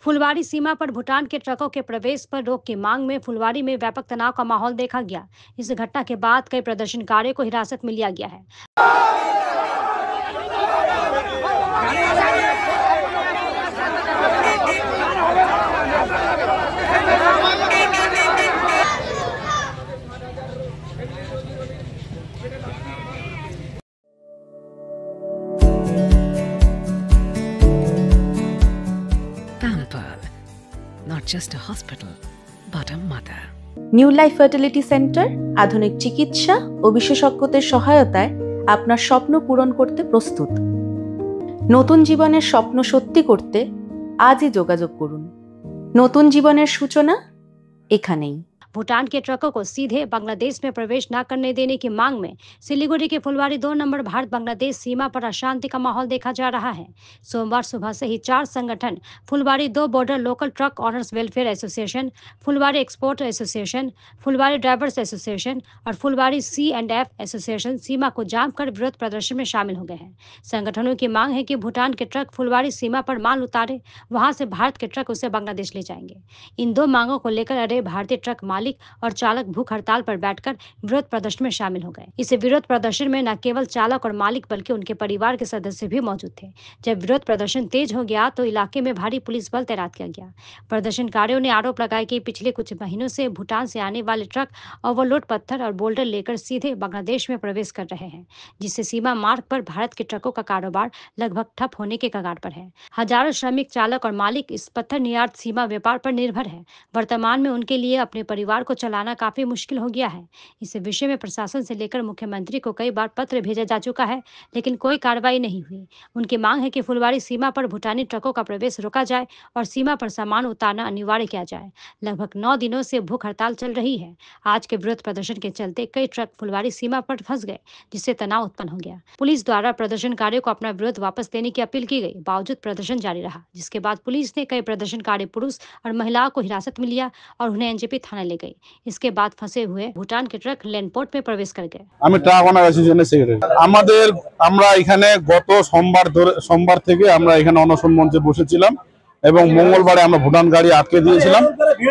फुलवारी सीमा पर भूटान के ट्रकों के प्रवेश पर रोक की मांग में फुलवारी में व्यापक तनाव का माहौल देखा गया। इस घटना के बाद कई प्रदर्शनकारियों को हिरासत में लिया गया है। Pampered, not just a hospital, but a mother. New life fertility centre আধুনিক চিকিৎসা ও বিশেষজ্ঞদের সহায়তায় আপনার স্বপ্ন পূরণ করতে প্রস্তুত। নতুন জীবনের স্বপ্ন সত্যি করতে আজই যোগাযোগ করুন। নতুন জীবনের সূচনা এখানেই। भूटान के ट्रकों को सीधे बांग्लादेश में प्रवेश न करने देने की मांग में सिलीगुड़ी के फुलवारी 2 नंबर भारत बांग्लादेश सीमा पर अशांति का माहौल देखा जा रहा है। सोमवार सुबह से ही 4 संगठन Phulwari 2 border local truck owners welfare association, Phulwari export association, Phulwari drivers association और फुलवारी C&F एसोसिएशन सीमा को जाम कर विरोध प्रदर्शन में शामिल हो गए हैं। संगठनों की मांग है कि भूटान के ट्रक फुलवारी सीमा पर माल उतारे, वहां से भारत के ट्रक उसे बांग्लादेश ले जाएंगे। इन 2 मांगों को लेकर अरे भारतीय ट्रक मालिक और चालक भूख हड़ताल पर बैठकर विरोध प्रदर्शन में शामिल हो गए। इस विरोध प्रदर्शन में न केवल चालक और मालिक बल्कि उनके परिवार के सदस्य भी मौजूद थे। जब विरोध प्रदर्शन तेज हो गया तो इलाके में भारी पुलिस बल तैनात किया गया। प्रदर्शनकारियों ने आरोप लगाया कि पिछले कुछ महीनों से भूटान से आने वाले ट्रक ओवरलोड पत्थर और बोल्डर लेकर सीधे बांग्लादेश में प्रवेश कर रहे हैं, जिससे सीमा मार्ग पर भारत के ट्रकों का कारोबार लगभग ठप होने के कगार पर है। हजारों श्रमिक, चालक और मालिक इस पत्थर निर्यात सीमा व्यापार पर निर्भर है। वर्तमान में उनके लिए अपने परिवार को चलाना काफी मुश्किल हो गया है। इस विषय में प्रशासन से लेकर मुख्यमंत्री को कई बार पत्र भेजा जा चुका है, लेकिन कोई कार्रवाई नहीं हुई। उनकी मांग है कि फुलवारी सीमा पर भूटानी ट्रकों का प्रवेश रोका जाए और सीमा पर सामान उतारना अनिवार्य किया जाए। लगभग 9 दिनों से भूख हड़ताल चल रही है। आज के विरोध प्रदर्शन के चलते कई ट्रक फुलवारी सीमा पर फंस गए, जिससे तनाव उत्पन्न हो गया। पुलिस द्वारा प्रदर्शनकारियों को अपना विरोध वापस लेने की अपील की गई, बावजूद प्रदर्शन जारी रहा, जिसके बाद पुलिस ने कई प्रदर्शनकारी पुरुष और महिलाओं को हिरासत में लिया और उन्हें एनजेपी थाने ले गई। इसके बाद फंसे हुए भूटान के ट्रक ল্যান্ডপোর্ট में प्रवेश कर गए। আমি ট্রাক ওনার অ্যাসোসিয়েশনের সেক্রেটারি। আমরা এখানে গত সোমবার থেকে আমরা এখানে অনশন মঞ্চে বসেছিলাম এবং মঙ্গলবারে আমরা ভুটান গাড়ি আটকে দিয়েছিলাম।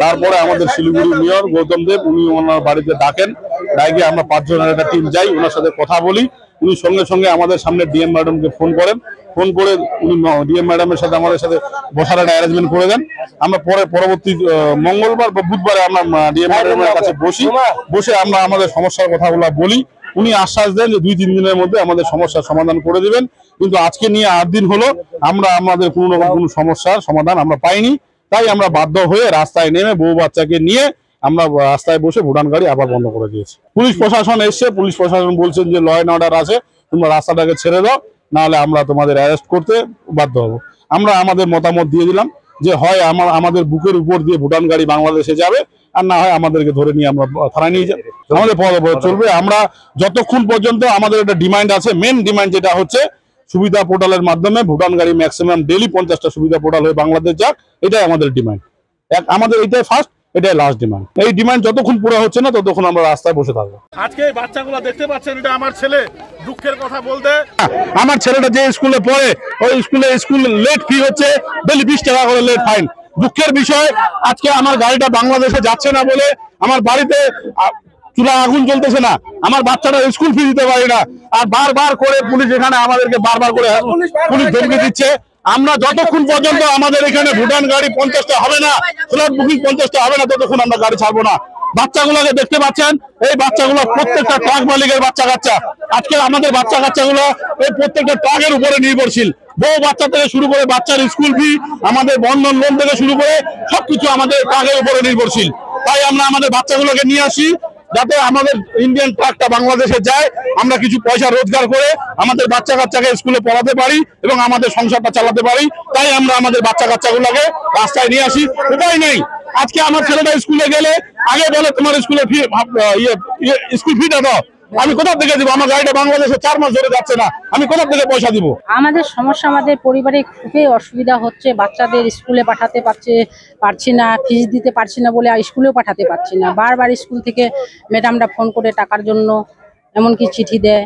তারপরে আমাদের শিলিগুড়ি মেয়র গৌতম দেব উনি ওনার বাড়িতে ডাকেন, ডাকে আমরা 5 জনের একটা টিম যাই, ওনার সাথে কথা বলি। উনি সঙ্গে সঙ্গে আমাদের সামনে ডিএম ম্যাডামকে ফোন করেন, ফোন করে উনি ডিএম ম্যাডামের সাথে আমাদের সাথে বসার একটা অ্যারেঞ্জমেন্ট করে দেন। আমরা পরবর্তী মঙ্গলবার বা বুধবারে আমরা ডিএম ম্যাডামের কাছে বসে আমরা আমাদের সমস্যার কথাগুলো বলি। উনি আশ্বাস দেন যে 2-3 দিনের মধ্যে আমাদের সমস্যার সমাধান করে দিবেন। কিন্তু আজকে নিয়ে 8 দিন হলো আমরা আমাদের কোনো সমস্যার সমাধান আমরা পাইনি। তাই আমরা বাধ্য হয়ে রাস্তায় নেমে বউ বাচ্চাকে নিয়ে আমরা রাস্তায় বসে ভুটান গাড়ি আবার বন্ধ করে দিয়েছি। পুলিশ প্রশাসন এসছে, পুলিশ প্রশাসন বলছেন যে ল অ্যান্ড অর্ডার আছে, তোমরা রাস্তাটাকে ছেড়ে দাও, নাহলে আমরা তোমাদের অ্যারেস্ট করতে বাধ্য হব। আমরা আমাদের মতামত দিয়ে দিলাম যে হয় আমাদের বুকের উপর দিয়ে ভুটান গাড়ি বাংলাদেশে যাবে, আর না হয় আমাদেরকে ধরে নিয়ে আমরা থানায় নিয়ে যাবো। আমাদের পদক্ষেপ চলবে। আমরা যতক্ষণ পর্যন্ত আমাদের একটা ডিমান্ড আছে, মেন ডিমান্ড যেটা হচ্ছে সুবিধা পোর্টালের মাধ্যমে ভুটান গাড়ি ম্যাক্সিমাম ডেইলি 50টা সুবিধা পোর্টাল হয়ে বাংলাদেশ যাক, এটাই আমাদের ডিমান্ড। আমাদের এটাই ফার্স্ট, এটাই লাস্ট ডিমান্ড। এই ডিমান্ড যতক্ষণ পুরো হচ্ছে না ততক্ষণ আমরা রাস্তায় বসে থাকবো। আজকে এই বাচ্চাগুলো দেখতে পাচ্ছেন, এটা আমার ছেলে। দুঃখের কথা বলতে আমার ছেলেটা যে স্কুলে পড়ে ওই স্কুল লেট ফি হচ্ছে ডেইলি 20 টাকা করে লেট ফাইন। দুঃখের বিষয় আজকে আমার গাড়িটা বাংলাদেশে যাচ্ছে না বলে আমার বাড়িতে চুলা আগুন জ্বলতেছে না, আমার বাচ্চাটা স্কুল ফি দিতে পারি না। আর বারবার করে পুলিশ এখানে আমাদেরকে বারবার করে পুলিশ ধমকি দিচ্ছে। আমরা যতক্ষণ পর্যন্ত আমাদের এখানে ভুটান গাড়ি 50টা হবে না, স্লট বুকিং 50টা হবে না, ততক্ষণ আমরা গাড়ি ছাড়বো না। বাচ্চাগুলোকে দেখতে পাচ্ছেন, এই বাচ্চাগুলো প্রত্যেকটা ট্রাক মালিকের বাচ্চা কাচ্চা। আজকে আমাদের বাচ্চা কাচ্চাগুলো এই প্রত্যেকটা ট্রাকের উপরে নির্ভরশীল। বউ বাচ্চা থেকে শুরু করে বাচ্চার স্কুল ফি, আমাদের বন্ধন লোন থেকে শুরু করে সবকিছু আমাদের ট্রাকের উপরে নির্ভরশীল। তাই আমরা আমাদের বাচ্চাগুলোকে নিয়ে আসি যাতে আমাদের ইন্ডিয়ান ট্রাকটা বাংলাদেশে যায়, আমরা কিছু পয়সা রোজগার করে আমাদের বাচ্চা কাচ্চাকে স্কুলে পড়াতে পারি এবং আমাদের সংসারটা চালাতে পারি। তাই আমরা আমাদের বাচ্চা কাচ্চাগুলোকে রাস্তায় নিয়ে আসি। উপায় নেই। আজকে আমার ছেলেটা স্কুলে গেলে আগে বলে তোমার স্কুলের ফি স্কুল ফিটা দাও, আমি কোথা থেকে দিব? আমার গাড়িটা বাংলাদেশে 4 মাস ধরে যাচ্ছে না, আমি কোথা থেকে পয়সা দিব? আমাদের সমস্যা, আমাদের পরিবারে খুবই অসুবিধা হচ্ছে। বাচ্চাদের স্কুলে পাঠাতে পারছি না, ফিস দিতে পারছি না বলে আর স্কুলেও পাঠাতে পারছি না। বারবার স্কুল থেকে ম্যাডামরা ফোন করে টাকার জন্য এমনকি চিঠি দেয়।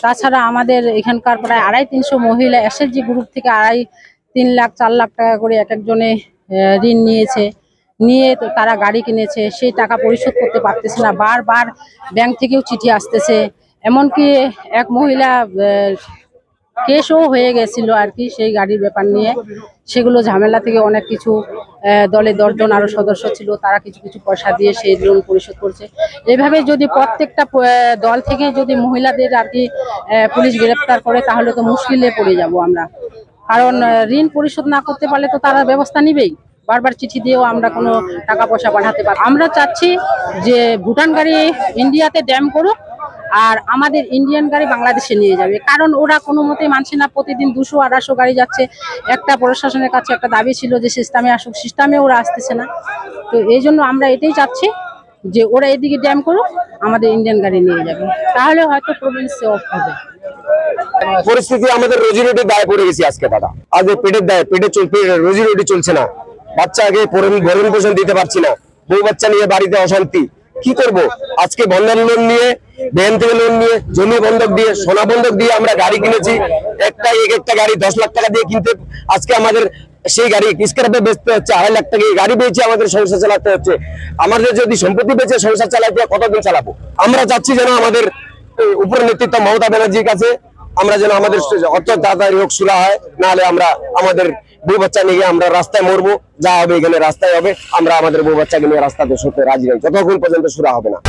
তাছাড়া আমাদের এখানকার প্রায় 250-300 মহিলা এসএসজি গ্রুপ থেকে 2.5-3 লাখ 4 লাখ টাকা করে এক একজনে ঋণ নিয়েছে, নিয়ে তো তারা গাড়ি কিনেছে, সেই টাকা পরিশোধ করতে পারতেছে না, বারবার ব্যাংক থেকেও চিঠি আসতেছে। এমনকি এক মহিলা কেসও হয়ে গেছিল আর কি সেই গাড়ির ব্যাপার নিয়ে। সেগুলো ঝামেলা থেকে অনেক কিছু দলে 10 জন আরো সদস্য ছিল, তারা কিছু কিছু পয়সা দিয়ে সেই ঋণ পরিশোধ করছে। এইভাবে যদি প্রত্যেকটা দল থেকে যদি মহিলাদের আর কি পুলিশ গ্রেপ্তার করে তাহলে তো মুশকিলে পড়ে যাব আমরা, কারণ ঋণ পরিশোধ না করতে পারলে তো তারা ব্যবস্থা নিবেই। বারবার চিঠি দিয়েও আমরা কোনো টাকা পয়সা পাঠাতে পারি। আমরা চাচ্ছি যে ভুটান গাড়ি ইন্ডিয়াতে ড্যাম করুক আর আমাদের ইন্ডিয়ান গাড়ি বাংলাদেশে নিয়ে যাবে, কারণ ওরা কোনো মতেই মানছে না। প্রতিদিন 200-250 গাড়ি যাচ্ছে। একটা প্রশাসনের কাছে একটা দাবি ছিল যে সিস্টেমে আসুক, সিস্টেমে ওরা আসতেছে না। তো এই জন্য আমরা এটাই চাচ্ছি যে ওরা এদিকে ড্যাম করুক, আমাদের ইন্ডিয়ান গাড়ি নিয়ে যাবে, তাহলে হয়তো প্রবলেম সলভ হবে। পরিস্থিতি আমাদের রোজি রুটির দায়ে পড়ে গেছি আজকে দাদা। আজ পেটের দায়ে, রোজি রুটি চলছে না, বাচ্চাকে ভরণ পোষণ দিতে পারছি না, বউ বাচ্চা নিয়ে বাড়িতে অশান্তি। কি করব? আজকে বন্ধন লোন নিয়ে, ব্যাংক থেকে লোন নিয়ে, জমি বন্ধক দিয়ে, সোনা বন্ধক দিয়ে আমরা গাড়ি কিনেছি। একটা গাড়ি 10 লাখ টাকা দিয়ে কিনতে আজকে আমাদের সেই গাড়ি স্ক্র্যাপে বেচতে হচ্ছে। 2.5 লাখ টাকা গাড়ি বেচে আমাদের সংসার চালাতে হচ্ছে। আমাদের যদি সম্পত্তি বেচে সংসার চালাতে কতদিন চালাবো? আমরা চাচ্ছি যেন আমাদের উপর নেতৃত্ব মমতা ব্যানার্জির কাছে আমরা যেন আমাদের অর্থ তাড়াতাড়ি হোক, সুরা হয়, নাহলে আমরা আমাদের বউ বাচ্চা নিয়ে আমরা রাস্তায় মরবো। যা হবে এখানে রাস্তায় হবে, আমরা আমাদের বউ বাচ্চাকে নিয়ে রাস্তাতে শুতে রাজি নই যতক্ষণ পর্যন্ত সুরা হবে না।